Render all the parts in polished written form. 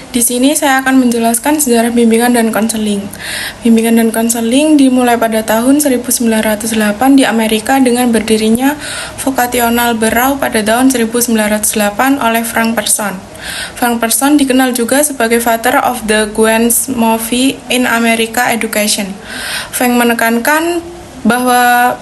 Di sini saya akan menjelaskan sejarah bimbingan dan konseling. Bimbingan dan konseling dimulai pada tahun 1908 di Amerika dengan berdirinya Vocational Bureau pada tahun 1908 oleh Frank Person. Frank Person dikenal juga sebagai father of the Gwen's movie in America Education. Frank menekankan bahwa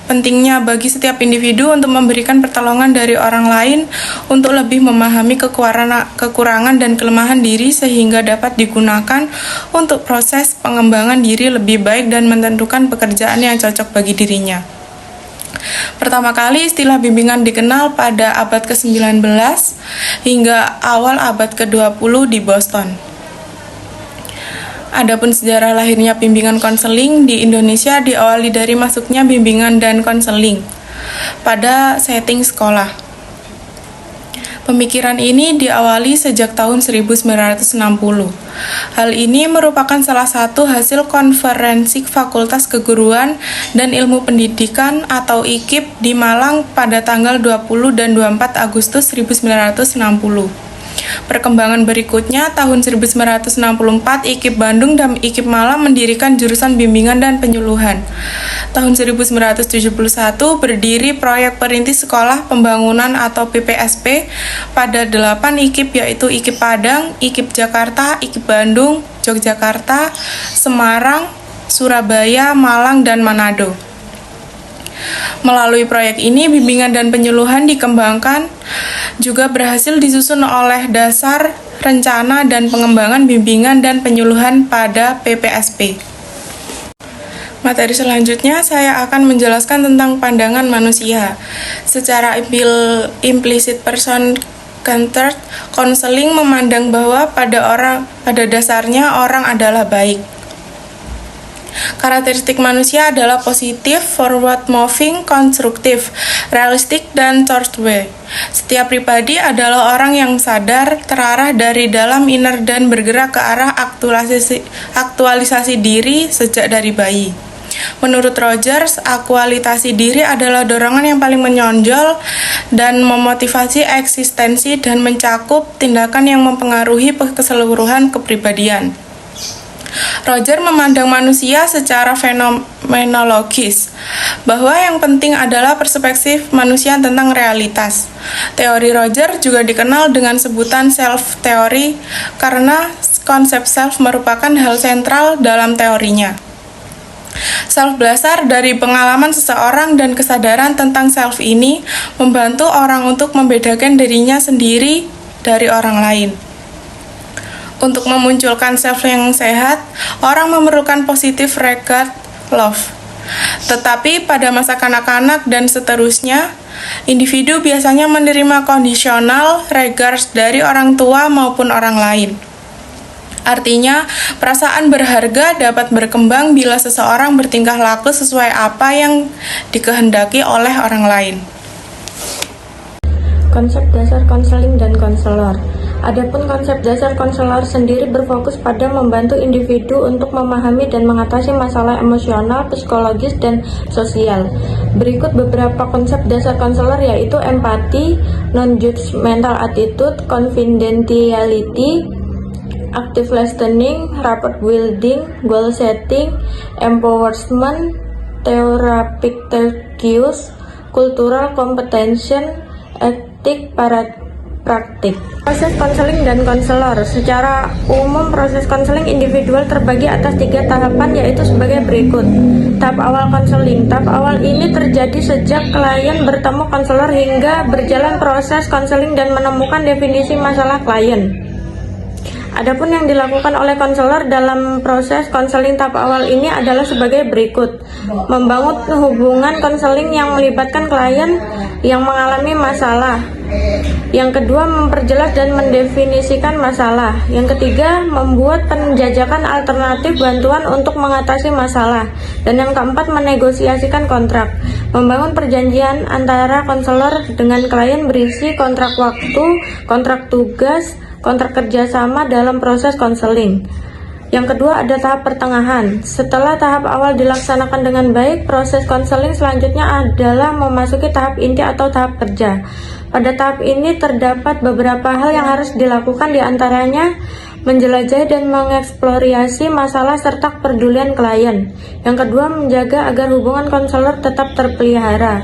pentingnya bagi setiap individu untuk memberikan pertolongan dari orang lain untuk lebih memahami kekurangan dan kelemahan diri sehingga dapat digunakan untuk proses pengembangan diri lebih baik dan menentukan pekerjaan yang cocok bagi dirinya. Pertama kali istilah bimbingan dikenal pada abad ke-19 hingga awal abad ke-20 di Boston. Adapun sejarah lahirnya bimbingan konseling di Indonesia diawali dari masuknya bimbingan dan konseling pada setting sekolah. Pemikiran ini diawali sejak tahun 1960. Hal ini merupakan salah satu hasil konferensi Fakultas Keguruan dan Ilmu Pendidikan atau IKIP di Malang pada tanggal 20 dan 24 Agustus 1960. Perkembangan berikutnya, tahun 1964, IKIP Bandung dan IKIP Malang mendirikan jurusan bimbingan dan penyuluhan. Tahun 1971 berdiri proyek perintis sekolah pembangunan atau PPSP pada 8 IKIP yaitu IKIP Padang, IKIP Jakarta, IKIP Bandung, Yogyakarta, Semarang, Surabaya, Malang, dan Manado. Melalui proyek ini, bimbingan dan penyuluhan dikembangkan juga berhasil disusun oleh Dasar Rencana dan Pengembangan Bimbingan dan Penyuluhan pada PPSP. Materi selanjutnya saya akan menjelaskan tentang pandangan manusia. Secara implicit person-centered, konseling memandang bahwa pada dasarnya orang adalah baik. Karakteristik manusia adalah positif, forward-moving, konstruktif, realistik, dan truthful. Setiap pribadi adalah orang yang sadar, terarah dari dalam inner dan bergerak ke arah aktualisasi diri sejak dari bayi. Menurut Rogers, aktualisasi diri adalah dorongan yang paling menonjol dan memotivasi eksistensi dan mencakup tindakan yang mempengaruhi keseluruhan kepribadian. Roger memandang manusia secara fenomenologis, bahwa yang penting adalah perspektif manusia tentang realitas. Teori Roger juga dikenal dengan sebutan self theory karena konsep self merupakan hal sentral dalam teorinya. Self berasal dari pengalaman seseorang dan kesadaran tentang self ini membantu orang untuk membedakan dirinya sendiri dari orang lain. Untuk memunculkan self yang sehat, orang memerlukan positive regard love. Tetapi pada masa kanak-kanak dan seterusnya, individu biasanya menerima conditional regards dari orang tua maupun orang lain. Artinya, perasaan berharga dapat berkembang bila seseorang bertingkah laku sesuai apa yang dikehendaki oleh orang lain. Konsep dasar konseling dan konselor. Adapun konsep dasar konselor sendiri berfokus pada membantu individu untuk memahami dan mengatasi masalah emosional, psikologis, dan sosial. Berikut beberapa konsep dasar konselor yaitu empati, non-judgmental attitude, confidentiality, active listening, rapport building, goal setting, empowerment, therapeutic cues, cultural competency, etik praktik. Proses konseling dan konselor. Secara umum, proses konseling individual terbagi atas 3 tahapan, yaitu sebagai berikut. Tahap awal konseling. Tahap awal ini terjadi sejak klien bertemu konselor hingga berjalan proses konseling dan menemukan definisi masalah klien. Adapun yang dilakukan oleh konselor dalam proses konseling tahap awal ini adalah sebagai berikut. Membangun hubungan konseling yang melibatkan klien yang mengalami masalah. Yang kedua, memperjelas dan mendefinisikan masalah. Yang ketiga, membuat penjajakan alternatif bantuan untuk mengatasi masalah. Dan yang keempat, menegosiasikan kontrak. Membangun perjanjian antara konselor dengan klien berisi kontrak waktu, kontrak tugas, kontrak kerjasama dalam proses konseling. Yang kedua ada tahap pertengahan. Setelah tahap awal dilaksanakan dengan baik, proses konseling selanjutnya adalah memasuki tahap inti atau tahap kerja. Pada tahap ini terdapat beberapa hal yang harus dilakukan, diantaranya menjelajahi dan mengeksplorasi masalah serta kepedulian klien. Yang kedua, menjaga agar hubungan konselor tetap terpelihara.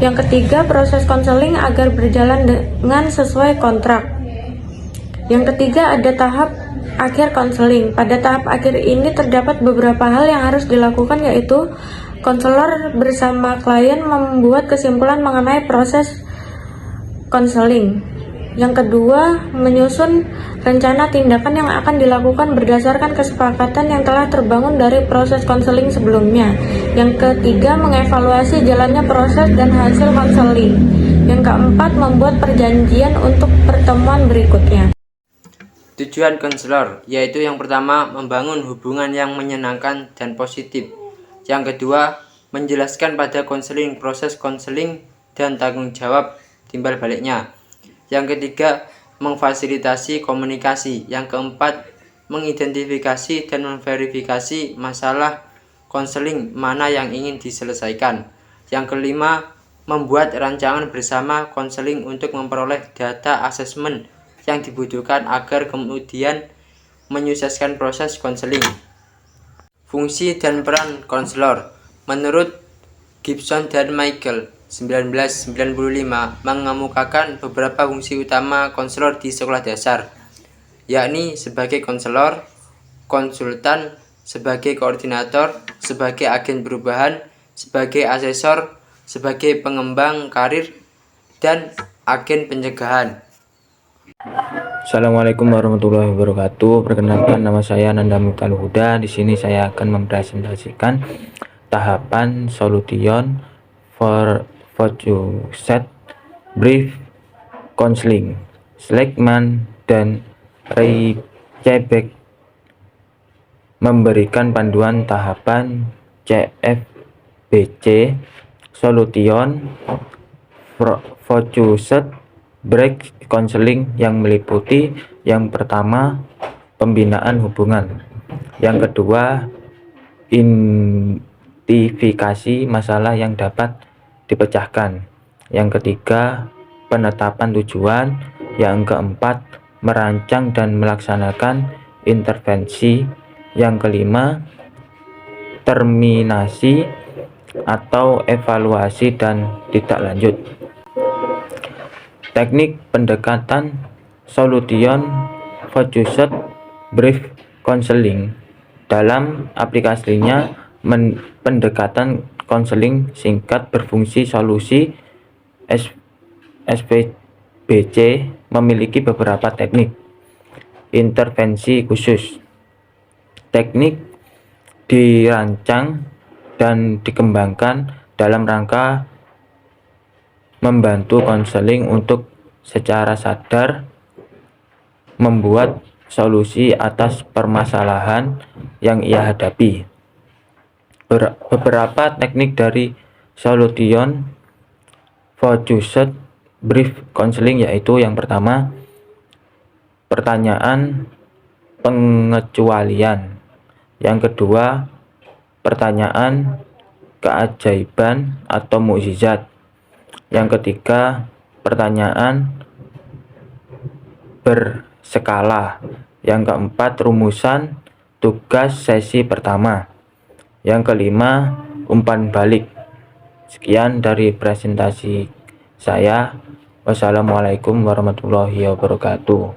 Yang ketiga, proses konseling agar berjalan dengan sesuai kontrak. Yang ketiga ada tahap akhir konseling. Pada tahap akhir ini terdapat beberapa hal yang harus dilakukan, yaitu konselor bersama klien membuat kesimpulan mengenai proses konseling. Yang kedua, menyusun rencana tindakan yang akan dilakukan berdasarkan kesepakatan yang telah terbangun dari proses konseling sebelumnya. Yang ketiga, mengevaluasi jalannya proses dan hasil konseling. Yang keempat, membuat perjanjian untuk pertemuan berikutnya. Tujuan konselor, yaitu yang pertama, membangun hubungan yang menyenangkan dan positif. Yang kedua, menjelaskan pada konseling proses konseling dan tanggung jawab timbal baliknya. Yang ketiga, memfasilitasi komunikasi. Yang keempat, mengidentifikasi dan memverifikasi masalah konseling mana yang ingin diselesaikan. Yang kelima, membuat rancangan bersama konseling untuk memperoleh data asesmen yang dibutuhkan agar kemudian menyukseskan proses konseling. Fungsi dan peran konselor. Menurut Gibson dan Michael 1995 mengemukakan beberapa fungsi utama konselor di sekolah dasar, yakni sebagai konselor, konsultan, sebagai koordinator, sebagai agen perubahan, sebagai asesor, sebagai pengembang karir, dan agen pencegahan. Assalamualaikum warahmatullahi wabarakatuh. Perkenalkan, nama saya Nanda Miftal Huda. Di sini saya akan mempresentasikan tahapan solution for set brief counseling, Seligman dan Reichenbach memberikan panduan tahapan CFBC solution for set break counseling yang meliputi yang pertama, pembinaan hubungan. Yang kedua, identifikasi masalah yang dapat dipecahkan. Yang ketiga, penetapan tujuan. Yang keempat, merancang dan melaksanakan intervensi. Yang kelima, terminasi atau evaluasi dan tindak lanjut. Teknik pendekatan solution focused brief counseling. Dalam aplikasinya, pendekatan konseling singkat berfungsi solusi SPBC memiliki beberapa teknik. Intervensi khusus. Teknik dirancang dan dikembangkan dalam rangka membantu konseling untuk secara sadar membuat solusi atas permasalahan yang ia hadapi. Beberapa teknik dari solution focused brief counseling yaitu yang pertama, pertanyaan pengecualian. Yang kedua, pertanyaan keajaiban atau mukjizat. Yang ketiga, pertanyaan berskala. Yang keempat, rumusan tugas sesi pertama. Yang kelima, umpan balik. Sekian dari presentasi saya. Wassalamualaikum warahmatullahi wabarakatuh.